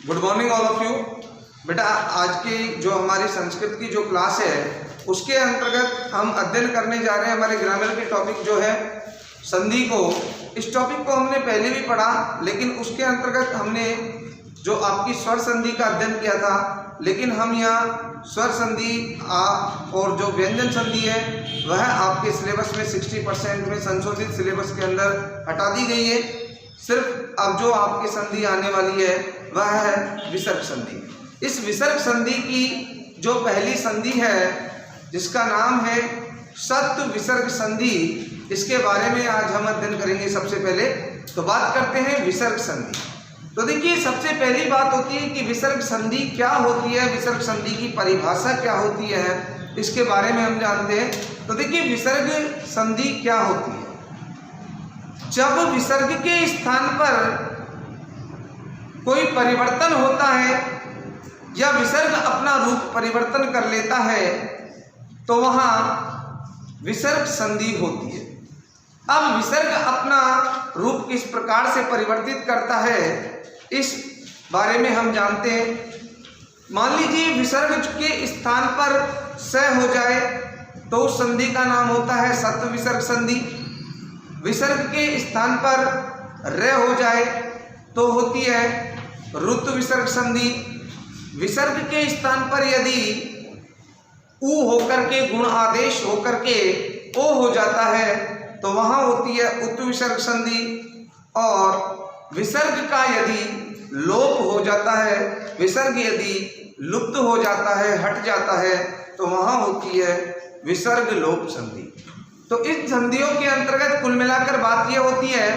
Good morning all of you. बेटा आज की जो हमारी संस्कृत की जो क्लास है उसके अंतर्गत हम अध्ययन करने जा रहे हैं हमारे ग्रामर के टॉपिक जो है संधि को। इस टॉपिक को हमने पहले भी पढ़ा, लेकिन उसके अंतर्गत हमने जो आपकी स्वर संधि का अध्ययन किया था, लेकिन हम यहाँ स्वर संधि और जो व्यंजन संधि है वह आपके सिलेबस में 60% में संशोधित सिलेबस के अंदर हटा दी गई है। सिर्फ अब जो आपकी संधि आने वाली है वह है विसर्ग संधि। इस विसर्ग संधि की जो पहली संधि है जिसका नाम है सत्व विसर्ग संधि, इसके बारे में आज हम अध्ययन करेंगे। सबसे पहले तो बात करते हैं विसर्ग संधि। तो देखिए, सबसे पहली बात होती है कि विसर्ग संधि क्या होती है, विसर्ग संधि की परिभाषा क्या होती है, इसके बारे में हम जानते हैं। तो देखिए, विसर्ग संधि क्या होती है। जब विसर्ग के स्थान पर कोई परिवर्तन होता है या विसर्ग अपना रूप परिवर्तन कर लेता है तो वहां विसर्ग संधि होती है। अब विसर्ग अपना रूप किस प्रकार से परिवर्तित करता है इस बारे में हम जानते हैं। मान लीजिए विसर्ग के स्थान पर स हो जाए तो उस संधि का नाम होता है सत्व विसर्ग संधि। विसर्ग के स्थान पर र हो जाए तो होती है ऋतु विसर्ग संधि। विसर्ग के स्थान पर यदि उ होकर के गुण आदेश होकर के ओ हो जाता है तो वहां होती है उत्तु विसर्ग संधि। और विसर्ग का यदि लोप हो जाता है, विसर्ग यदि लुप्त हो जाता है, हट जाता है, तो वहां होती है विसर्ग लोप संधि। तो इस संधियों के अंतर्गत कुल मिलाकर बात यह होती है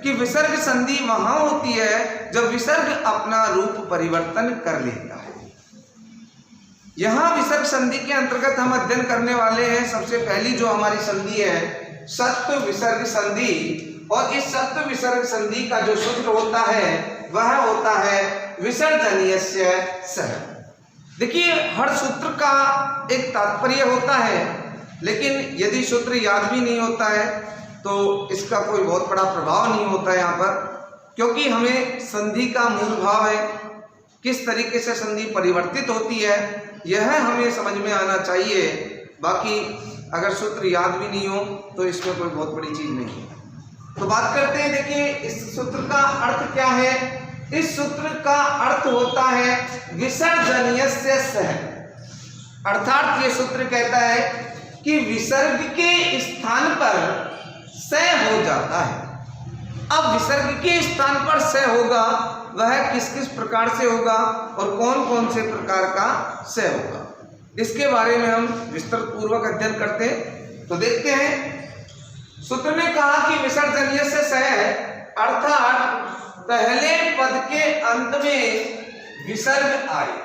कि विसर्ग संधि वहां होती है जब विसर्ग अपना रूप परिवर्तन कर लेता है। यहां विसर्ग संधि के अंतर्गत हम अध्ययन करने वाले हैं सबसे पहली जो हमारी संधि है सत्व विसर्ग संधि। और इस सत्व विसर्ग संधि का जो सूत्र होता है वह होता है विसर्जनीयस्य सः। देखिए, हर सूत्र का एक तात्पर्य होता है, लेकिन यदि सूत्र याद भी नहीं होता है तो इसका कोई बहुत बड़ा प्रभाव नहीं होता है यहाँ पर, क्योंकि हमें संधि का मूल भाव है, किस तरीके से संधि परिवर्तित होती है, यह हमें समझ में आना चाहिए। बाकी अगर सूत्र याद भी नहीं हो तो इसमें कोई बहुत बड़ी चीज नहीं है। तो बात करते हैं, देखिए इस सूत्र का अर्थ क्या है। इस सूत्र का अर्थ होता है विसर्जनीयस्य सः। अर्थात ये सूत्र कहता है कि विसर्ग के स्थान पर स हो जाता है। अब विसर्ग के स्थान पर स होगा वह किस किस प्रकार से होगा और कौन कौन से प्रकार का स होगा, इसके बारे में हम विस्तृत पूर्वक अध्ययन करते हैं। तो देखते हैं, सूत्र ने कहा कि विसर्जनीयस्य सः अर्थात पहले पद के अंत में विसर्ग आए।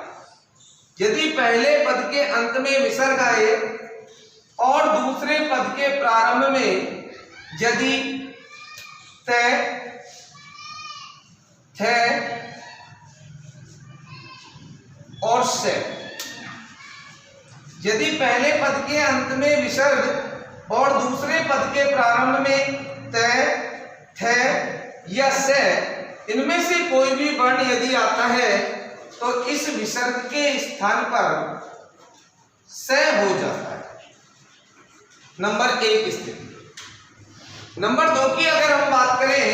यदि पहले पद के अंत में विसर्ग आए और दूसरे पद के प्रारंभ में यदि त, थ और से, यदि पहले पद के अंत में विसर्ग और दूसरे पद के प्रारंभ में त, थ या से, इनमें से कोई भी वर्ण यदि आता है तो इस विसर्ग के स्थान पर स हो जाता है। नंबर एक स्थिति। नंबर दो की अगर हम बात करें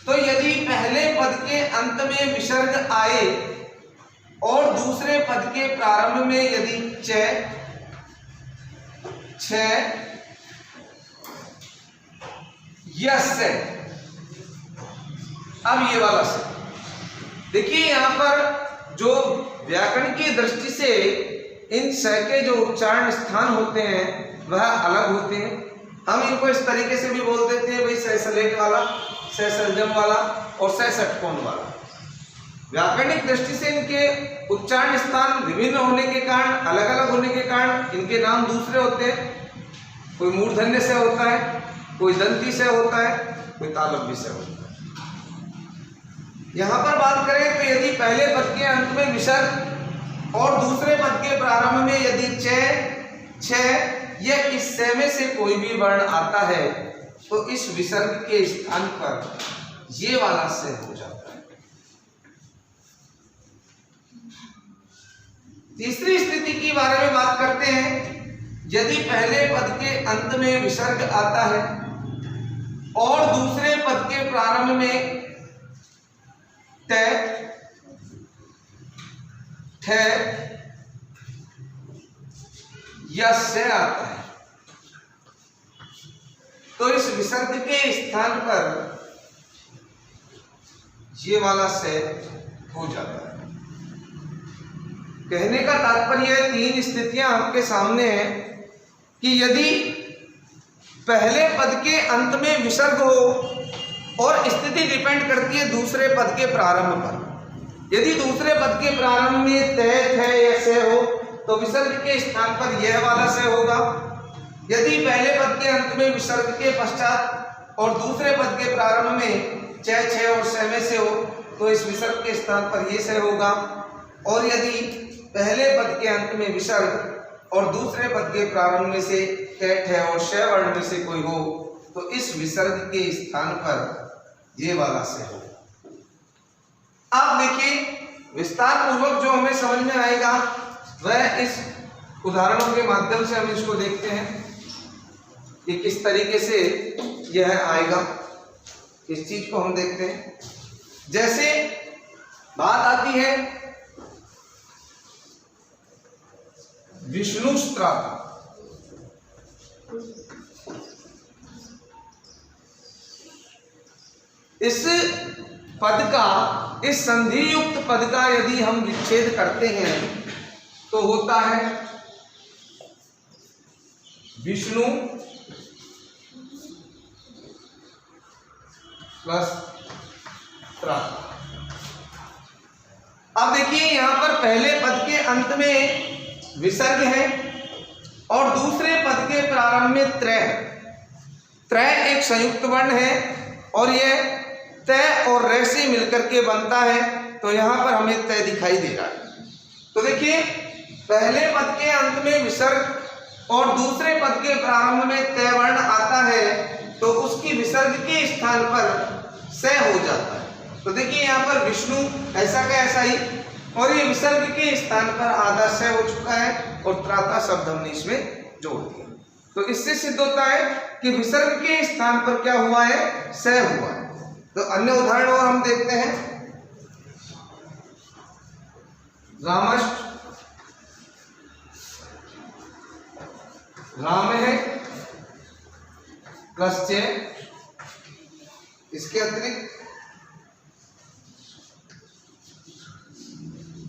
तो यदि पहले पद के अंत में विसर्ग आए और दूसरे पद के प्रारंभ में यदि च, छ या से, अब ये वाला से, देखिए यहां पर जो व्याकरण की दृष्टि से इन स के जो उच्चारण स्थान होते हैं वह अलग होते हैं। हम इनको इस तरीके से भी बोल देते हैं भाई सैसलेट वाला, सैसलजम वाला और सैसटकोण वाला। व्याकरणिक दृष्टि से इनके उच्चारण स्थान विभिन्न होने के कारण, अलग अलग होने के कारण इनके नाम दूसरे होते हैं। कोई मूर्धन्य से होता है, कोई दंती से होता है, कोई तालव्य से होता है। यहां पर बात करें तो यदि पहले पद के अंत में विसर्ग और दूसरे पद के प्रारंभ में यदि च, छ या इस से में से कोई भी वर्ण आता है तो इस विसर्ग के स्थान पर ये वाला से हो जाता है। तीसरी स्थिति के बारे में बात करते हैं। यदि पहले पद के अंत में विसर्ग आता है और दूसरे पद के प्रारंभ में तय, ठ या से आता है, तो इस विसर्ग के स्थान पर ये वाला से हो जाता है। कहने का तात्पर्य तीन स्थितियां आपके सामने हैं कि यदि पहले पद के अंत में विसर्ग हो और स्थिति डिपेंड करती है दूसरे पद के प्रारंभ पर। यदि दूसरे पद के प्रारंभ में तय, थ या से हो तो विसर्ग के स्थान पर यह वाला से होगा। यदि पहले पद के अंत में विसर्ग के पश्चात और दूसरे पद के प्रारंभ में च, छ और से में से हो तो इस विसर्ग के स्थान पर ये से होगा। और यदि पहले पद के अंत में विसर्ग और दूसरे पद के प्रारंभ में से ठ, ठ और श वर्ण में से कोई हो तो इस विसर्ग के स्थान पर ये वाला से हो। आप देखिए विस्तार पूर्वक जो हमें समझ में आएगा वह इस उदाहरणों के माध्यम से हम इसको देखते हैं कि किस तरीके से यह आएगा। इस चीज को हम देखते हैं। जैसे बात आती है विष्णुस्त्रा, इस पद का, इस संधि युक्त पद का यदि हम विच्छेद करते हैं तो होता है विष्णु प्लस त्रा। अब देखिए यहां पर पहले पद के अंत में विसर्ग है और दूसरे पद के प्रारंभ में त्रय। त्रय एक संयुक्त वर्ण है और यह तय और रे से मिलकर के बनता है, तो यहां पर हमें तय दिखाई दे रहा है। तो देखिए पहले पद के अंत में विसर्ग और दूसरे पद के प्रारंभ में तय वर्ण आता है तो उसकी विसर्ग के स्थान पर से हो जाता है। तो देखिए यहाँ पर विष्णु ऐसा का ऐसा ही, और ये विसर्ग के स्थान पर आधा से हो चुका है और त्राता शब्द हमने इसमें जोड़ दिया। तो इससे सिद्ध होता है कि विसर्ग के स्थान पर क्या हुआ है, से हुआ है। तो अन्य उदाहरण और हम देखते हैं। रामष्ट, राम है प्लस चे, इसके अतिरिक्त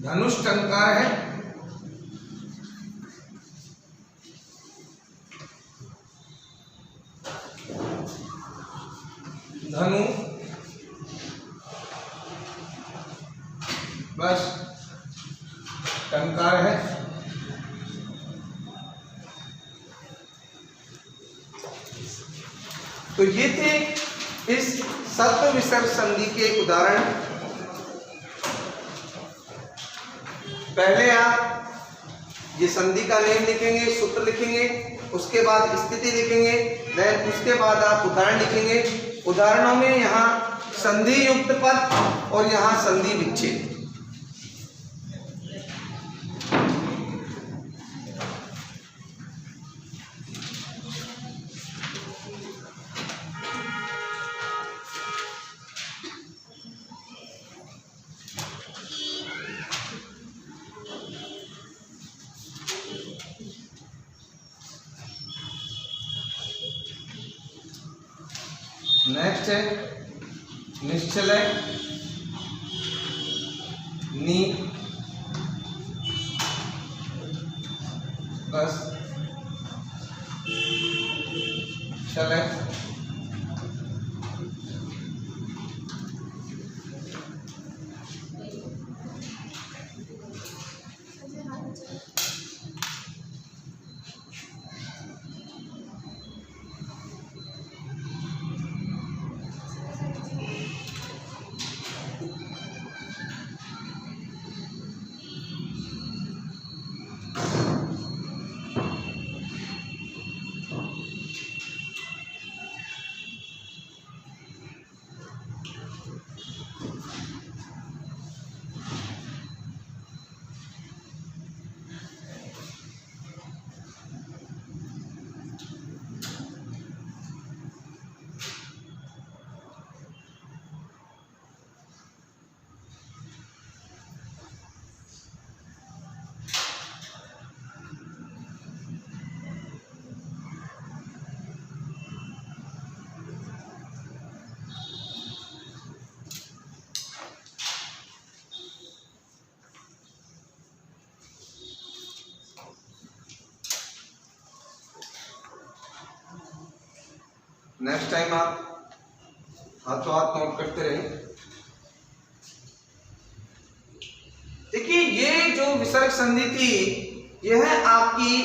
धनुष टंकार है, धनु बस टंकार है, तो ये थे इस सत्व विसर्ग संधि के उदाहरण। पहले आप ये संधि का नेम लिखेंगे, सूत्र लिखेंगे, उसके बाद स्थिति लिखेंगे, देन उसके बाद आप उदाहरण लिखेंगे। उदाहरणों में यहाँ संधि युक्त पद और यहाँ संधि विच्छेद। नेक्स्ट है निश्चलय, नी बस चलय, नेक्स्ट टाइम आप हाथों हाथ नोट करते रहे। देखिए ये जो विसर्ग संधि थी, यह आपकी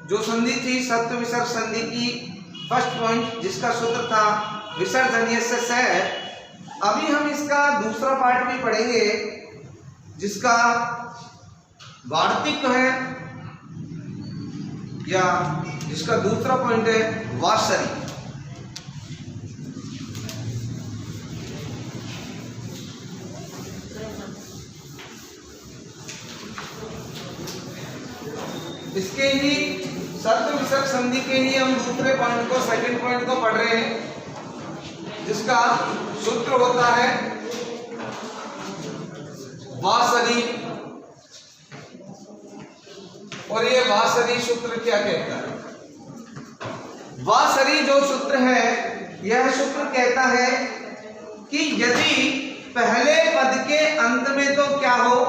जो संधि थी सत्व विसर्ग संधि की फर्स्ट पॉइंट, जिसका सूत्र था विसर्जनीयस्य से। अभी हम इसका दूसरा पार्ट भी पढ़ेंगे, जिसका वार्तिक है या जिसका दूसरा पॉइंट है वासरी। इसके ही सत्व विसर्ग संधि के ही हम दूसरे पॉइंट को, सेकंड पॉइंट को पढ़ रहे हैं, जिसका सूत्र होता है वासरी। और ये वासरी सूत्र क्या कहता है? वासरी जो सूत्र है, यह सूत्र कहता है कि यदि पहले पद के अंत में तो क्या हो,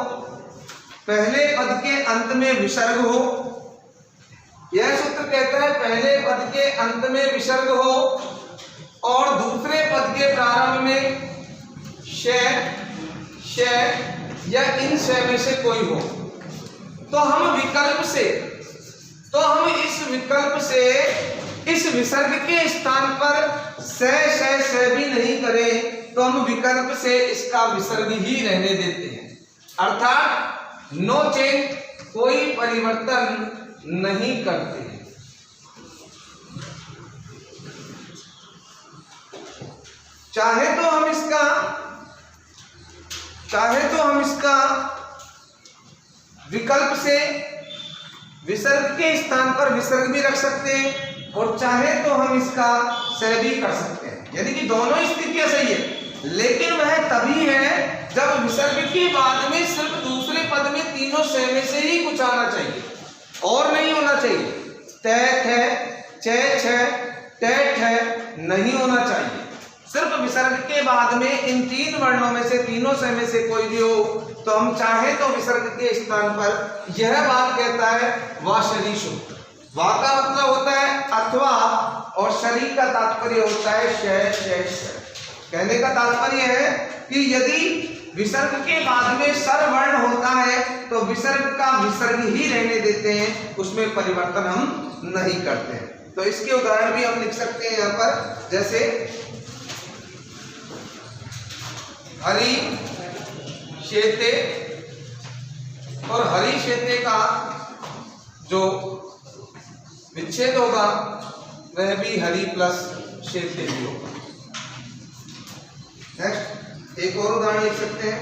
पहले पद के अंत में विसर्ग हो। यह सूत्र कहता है पहले पद के अंत में विसर्ग हो और दूसरे पद के प्रारंभ में श या इन श में से कोई हो, तो हम इस विकल्प से इस विसर्ग के स्थान पर से भी नहीं करें, तो हम विकल्प से इसका विसर्ग ही रहने देते हैं। अर्थात नो चेंज, कोई परिवर्तन नहीं करते हैं। चाहे तो हम इसका विकल्प से विसर्ग के स्थान पर विसर्ग भी रख सकते हैं और चाहे तो हम इसका से भी कर सकते हैं, यानी कि दोनों स्थितियां सही है। लेकिन वह तभी है जब विसर्ग के बाद में सिर्फ दूसरे पद में तीनों से में से ही कुछ आना चाहिए और नहीं होना चाहिए। टे नहीं होना चाहिए। सिर्फ विसर्ग के बाद में इन तीन वर्णों में से, तीनों से में से कोई भी हो, तो हम चाहे तो विसर्ग के स्थान पर, यह बात कहता है वासरी सूत्र। वा का मतलब होता है अथवा और शरीर का तात्पर्य होता है श। कहने का तात्पर्य है कि यदि विसर्ग के बाद में सर वर्ण होता है तो विसर्ग का विसर्ग ही रहने देते हैं, उसमें परिवर्तन हम नहीं करते हैं। तो इसके उदाहरण भी हम लिख सकते हैं यहाँ पर, जैसे हरि शेते, और हरि शेते का जो विच्छेद होगा वह भी हरि प्लस शेते भी होगा। नेक्स्ट एक और उदाहरण लिख सकते हैं,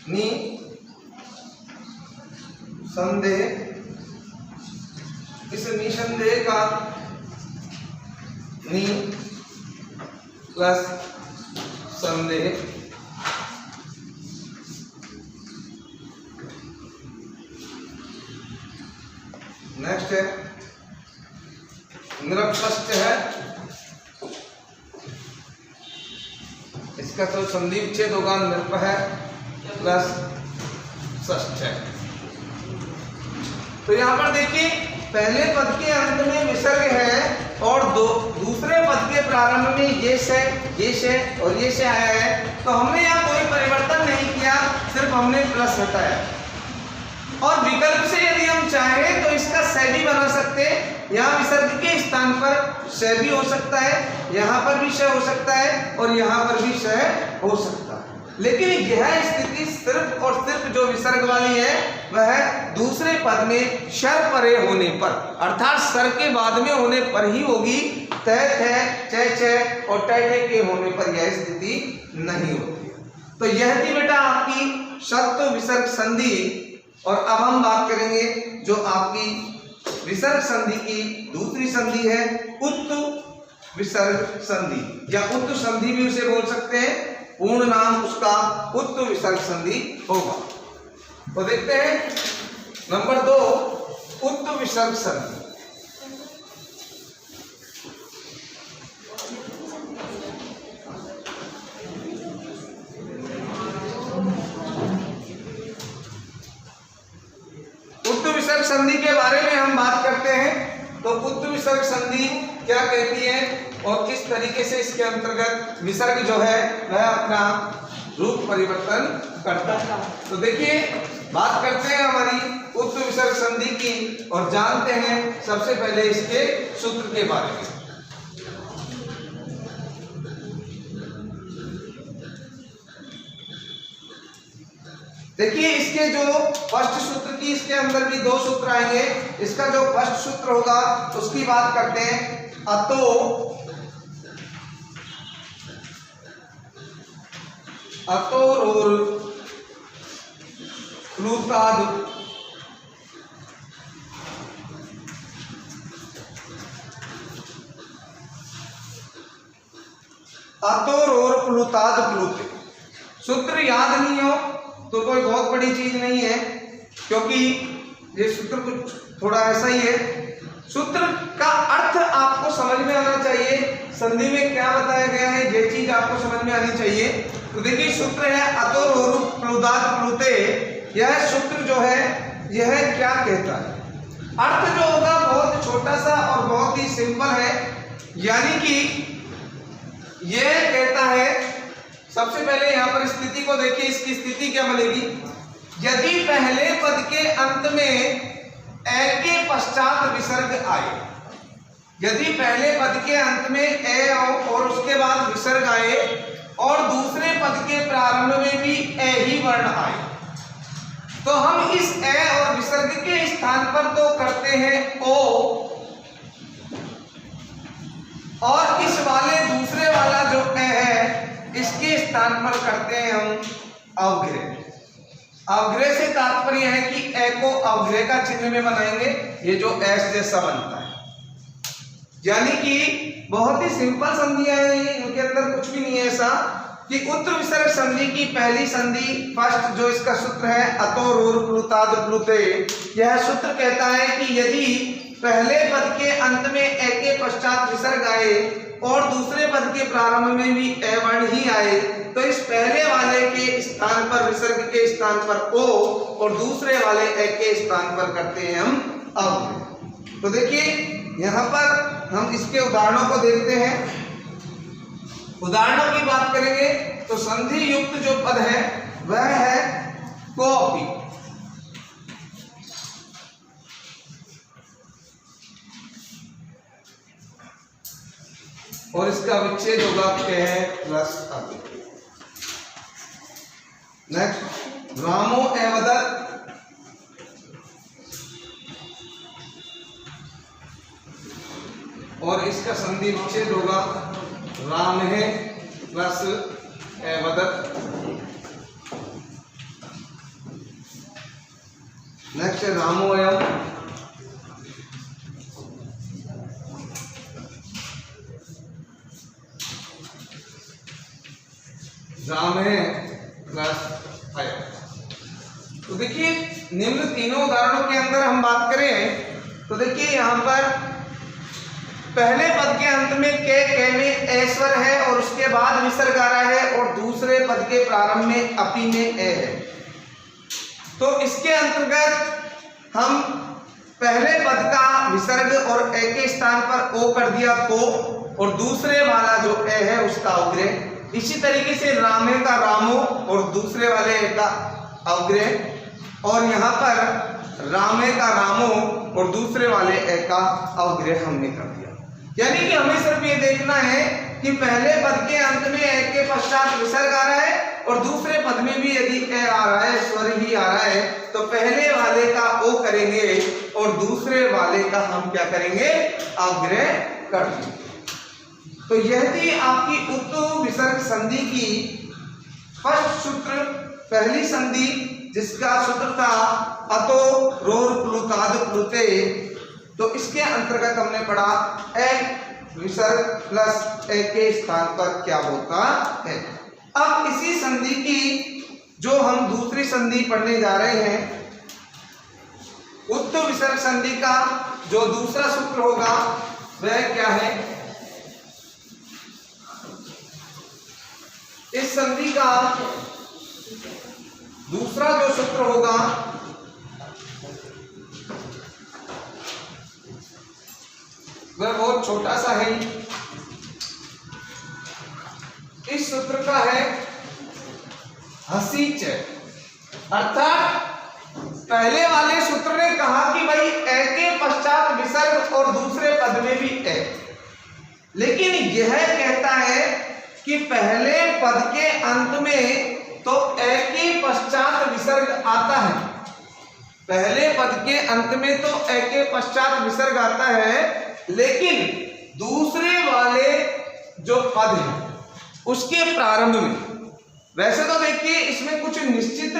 नी संदेह, इस निसंदेह का नी प्लस संदेह। नेक्स्ट है निरपष्ट है, इसका तो संधि विच्छेद होगा निरप है प्लस षष्ठ है। तो यहां पर देखिए पहले पद के अंत में विसर्ग है और दूसरे पद के प्रारंभ में ये से और ये से आया है, तो हमने यहाँ कोई परिवर्तन नहीं किया, सिर्फ हमने प्लस हटाया। और विकल्प से यदि हम चाहें तो इसका से भी बना सकते हैं। यहाँ विसर्ग के स्थान पर से भी हो सकता है, यहाँ पर भी से हो सकता है और यहाँ पर भी से हो सकता है। लेकिन यह स्थिति सिर्फ और सिर्फ जो विसर्ग वाली है वह दूसरे पद में शर परे होने पर, अर्थात सर के बाद में होने पर ही होगी। चे और टे के होने पर यह स्थिति नहीं होती है। तो यह थी बेटा आपकी सत्व विसर्ग संधि। और अब हम बात करेंगे जो आपकी विसर्ग संधि की दूसरी संधि है, उत्तु विसर्ग संधि या उत्तु संधि भी उसे बोल सकते हैं, पूर्ण नाम उसका उत्तु विसर्ग संधि होगा। तो देखते हैं नंबर 2, उत्तु विसर्ग संधि। उत्तु विसर्ग संधि के बारे में हम बात करते हैं। तो उत्तु विसर्ग संधि क्या कहती है और किस तरीके से इसके अंतर्गत विसर्ग जो है वह अपना रूप परिवर्तन करता है। तो देखिए बात करते हैं हमारी उत्त विसर्ग संधि की और जानते हैं सबसे पहले इसके सूत्र के बारे में। देखिए इसके जो फर्स्ट सूत्र की इसके अंदर भी दो सूत्र आएंगे। इसका जो फर्स्ट सूत्र होगा उसकी बात करते हैं। अतो रोर प्लुताद अतो रोर प्लुताद प्लुते। सूत्र याद नहीं हो तो कोई बहुत बड़ी चीज नहीं है, क्योंकि ये सूत्र कुछ थोड़ा ऐसा ही है। सूत्र का अर्थ आपको समझ में आना चाहिए, संधि में क्या बताया गया है ये चीज आपको समझ में आनी चाहिए। तो देखिए सूत्र है अतो रोरु प्लुदात प्लुते। यह सूत्र जो है यह क्या कहता है, अर्थ जो होगा बहुत छोटा सा और बहुत ही सिंपल है। यानी कि यह कहता है, सबसे पहले यहां पर स्थिति को देखिए, इसकी स्थिति क्या बनेगी। यदि पहले पद के अंत में ए के पश्चात विसर्ग आए, यदि पहले पद के अंत में ए और उसके बाद विसर्ग आए और दूसरे पद के प्रारंभ में भी ए ही वर्ण आए, तो हम इस ए और विसर्ग के स्थान पर तो करते हैं ओ, और इस वाले दूसरे वाला जो ए है इसके स्थान पर करते हैं हम अवग्रह। अवग्रह से तात्पर्य है कि ए को अवग्रह का चिन्ह में बनाएंगे, ये जो एस जैसा बनता है। यानी कि बहुत ही सिंपल संधियां हैं, इनके अंदर कुछ भी नहीं है ऐसा कि उत्तर विसर्ग संधि की पहली संधि फर्स्ट जो इसका सूत्र है अतो रोर प्लुताद प्लुते। यह सूत्र कहता है कि यदि पहले पद के अंत में ए के पश्चात विसर्ग आए और दूसरे पद के प्रारंभ में भी ए वर्ण ही आए, तो इस पहले वाले के स्थान पर विसर्ग के स्थान पर ओ और दूसरे वाले ए के स्थान पर करते हैं हम अब। तो देखिए यहाँ पर हम इसके उदाहरणों को देखते हैं। उदाहरणों की बात करेंगे तो संधि युक्त जो पद है वह है कॉपी। और इसका विच्छेद होगा क्या है प्लस आगे। नेक्स्ट रामो एवदत, और इसका संधि विच्छेद होगा राम है प्लस एवदत। नेक्स्ट रामोयम, राम है प्लस अयम। तो देखिए निम्न तीनों उदाहरणों के अंदर हम बात करें तो देखिए यहाँ पर पहले पद के अंत में के में ऐश्वर है और उसके बाद विसर्ग आ रहा है और दूसरे पद के प्रारंभ में अपी में ए है। तो इसके अंतर्गत हम पहले पद का विसर्ग और ए के स्थान पर ओ कर दिया को, और दूसरे वाला जो ए है उसका अवग्रह। इसी तरीके से रामे का रामो और दूसरे वाले ए का अवग्रह, और यहाँ पर रामे का रामो और दूसरे वाले ए का अवग्रह हमने कर दिया। यानी कि हमें सिर्फ ये देखना है कि पहले पद के अंत में ए के पश्चात विसर्ग आ रहा है और दूसरे पद में भी यदि ए आ रहा है, स्वर ही आ रहा है, तो पहले वाले का ओ करेंगे और दूसरे वाले का हम क्या करेंगे अवग्रह कर देंगे। तो यह थी आपकी उत्तु विसर्ग संधि की फर्स्ट सूत्र, पहली संधि, जिसका सूत्र था अतो रोर प्लुताद प्लुते। तो इसके अंतर्गत हमने पढ़ा ए विसर्ग प्लस ए के स्थान पर क्या होता है। अब इसी संधि की जो हम दूसरी संधि पढ़ने जा रहे हैं, उत्तु विसर्ग संधि का जो दूसरा सूत्र होगा वह क्या है। इस संधि का दूसरा जो सूत्र होगा वह बहुत छोटा सा है। इस सूत्र का है हसीच, अर्थात पहले वाले सूत्र ने कहा कि भाई ए के पश्चात विसर्ग और दूसरे पद में भी ए, लेकिन यह कहता है कि पहले पद के अंत में तो ए के पश्चात विसर्ग आता है, पहले पद के अंत में तो ए के पश्चात विसर्ग आता है, लेकिन दूसरे वाले जो पद है उसके प्रारंभ में, वैसे तो देखिए इसमें कुछ निश्चित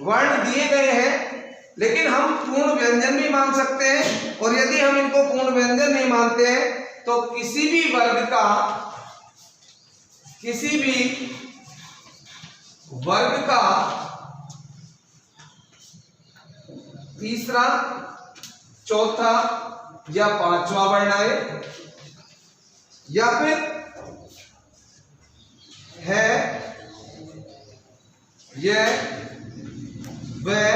वर्ण दिए गए हैं, लेकिन हम पूर्ण व्यंजन भी मान सकते हैं, और यदि हम इनको पूर्ण व्यंजन नहीं मानते हैं तो किसी भी वर्ग का तीसरा, चौथा या पांचवा वर्ण आए, या फिर है, यह, वह,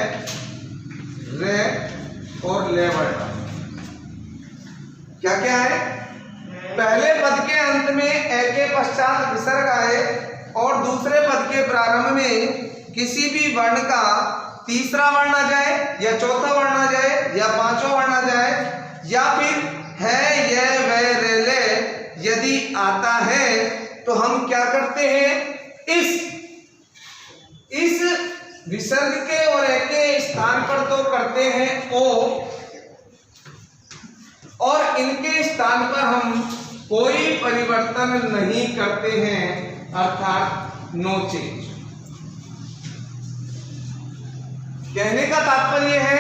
रे और ले वर्ण। क्या क्या है? पहले पद के अंत में ए के पश्चात विसर्ग आए और दूसरे पद के प्रारंभ में किसी भी वर्ण का तीसरा वर्ण आ जाए, या चौथा वर्ण आ जाए, या पांचवा वर्ण आ जाए, या फिर है, यह, वह, रे, ले यदि आता है तो हम क्या करते हैं, इस विसर्ग के और ए के स्थान पर तो करते हैं ओ, और इनके स्थान पर हम कोई परिवर्तन नहीं करते हैं, अर्थात नो चेंज। कहने का तात्पर्य है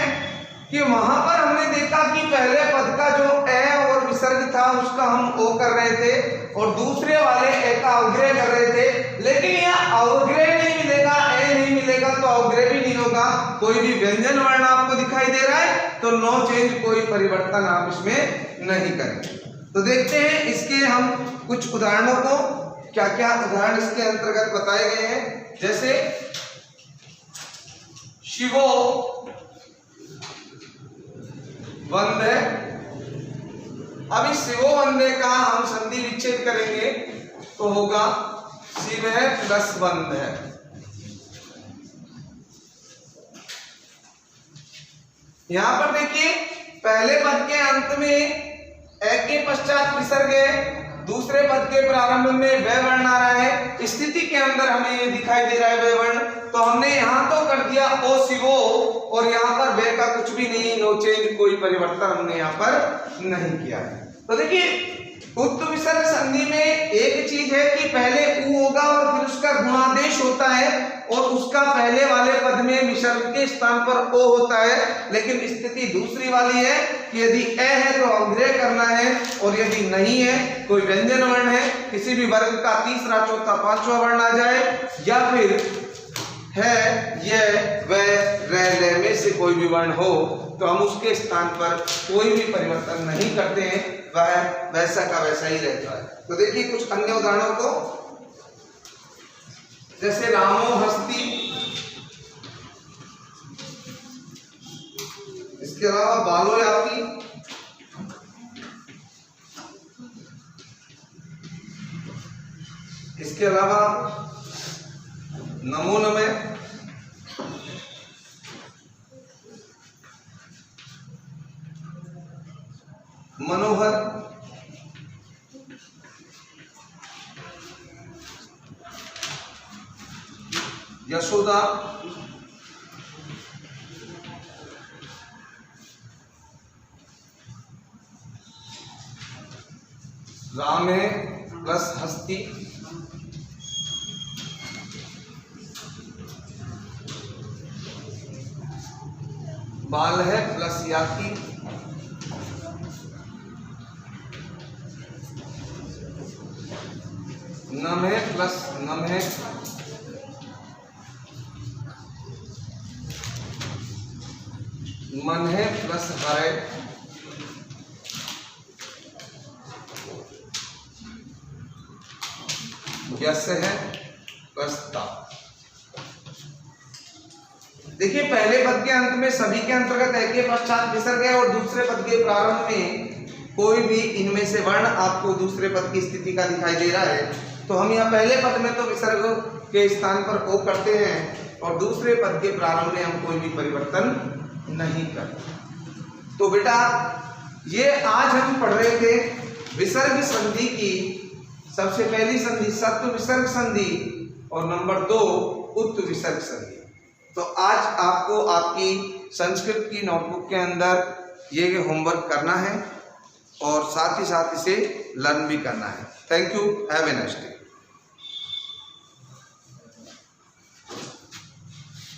कि वहां पर हमने देखा कि पहले पद का जो ए और विसर्ग था उसका हम ओ कर रहे थे, और दूसरे वाले ए का अवग्रह कर रहे थे, लेकिन यहाँ अवग्रह नहीं मिलेगा, ए नहीं मिलेगा तो अवग्रह भी नहीं होगा, कोई भी व्यंजन वर्ण आपको दिखाई दे रहा है तो नो चेंज, कोई परिवर्तन आप इसमें नहीं करेंगे। तो देखते हैं इसके हम कुछ उदाहरणों को, क्या क्या उदाहरण इसके अंतर्गत बताए गए हैं। जैसे शिवो वंदे, अब इस शिवो वंदे का हम संधि विच्छेद करेंगे तो होगा शिव है प्लस वंद है। यहां पर देखिए पहले पद के अंत में ए के पश्चात विसर्ग है, दूसरे पद के प्रारंभ में वह वर्ण आ रहा है, स्थिति के अंदर हमें ये दिखाई दे रहा है वह वर्ण, तो हमने यहां तो कर दिया ओ शिवो, और यहां पर वह का कुछ भी नहीं, नो चेंज, कोई परिवर्तन हमने यहां पर नहीं किया। तो देखिए उक्त विसर्ग संधि में एक चीज है कि पहले उ होगा और फिर उसका गुणादेश होता है, और उसका पहले वाले पद में विसर्ग के स्थान पर ओ होता है, लेकिन स्थिति दूसरी वाली है कि यदि ए है तो अवग्रह करना है, और यदि नहीं है, कोई व्यंजन वर्ण है, किसी भी वर्ग का तीसरा, चौथा, पांचवा वर्ण आ जाए, या फिर है, यह, वह, रे, ले में से कोई भी वर्ण हो तो हम उसके स्थान पर कोई भी परिवर्तन नहीं करते हैं, वह वैसा का वैसा ही रहता है। तो देखिए कुछ अन्य उदाहरणों को, जैसे रामो हस्ती, इसके अलावा बालो याती, इसके अलावा नमो नमे, मनोहर, यशोदा, रामे प्लस हस्ती, बाल है प्लस याति, नम है प्लस नम है, मन है प्लस हरे, यस है प्लस ता। देखिए पहले पद के अंत में सभी के अंतर्गत ए के पश्चात विसर्ग है और दूसरे पद के प्रारंभ में कोई भी इनमें से वर्ण आपको दूसरे पद की स्थिति का दिखाई दे रहा है तो हम यहाँ पहले पद में तो विसर्ग के स्थान पर ओ करते हैं और दूसरे पद के प्रारंभ में हम कोई भी परिवर्तन नहीं करते। तो बेटा ये आज हम पढ़ रहे थे विसर्ग संधि की सबसे पहली संधि सत्व विसर्ग संधि और नंबर 2 उत्त विसर्ग संधि। तो आज आपको आपकी संस्कृत की नोटबुक के अंदर ये होमवर्क करना है और साथ ही साथ इसे लर्न भी करना है। Thank you, have a nice day.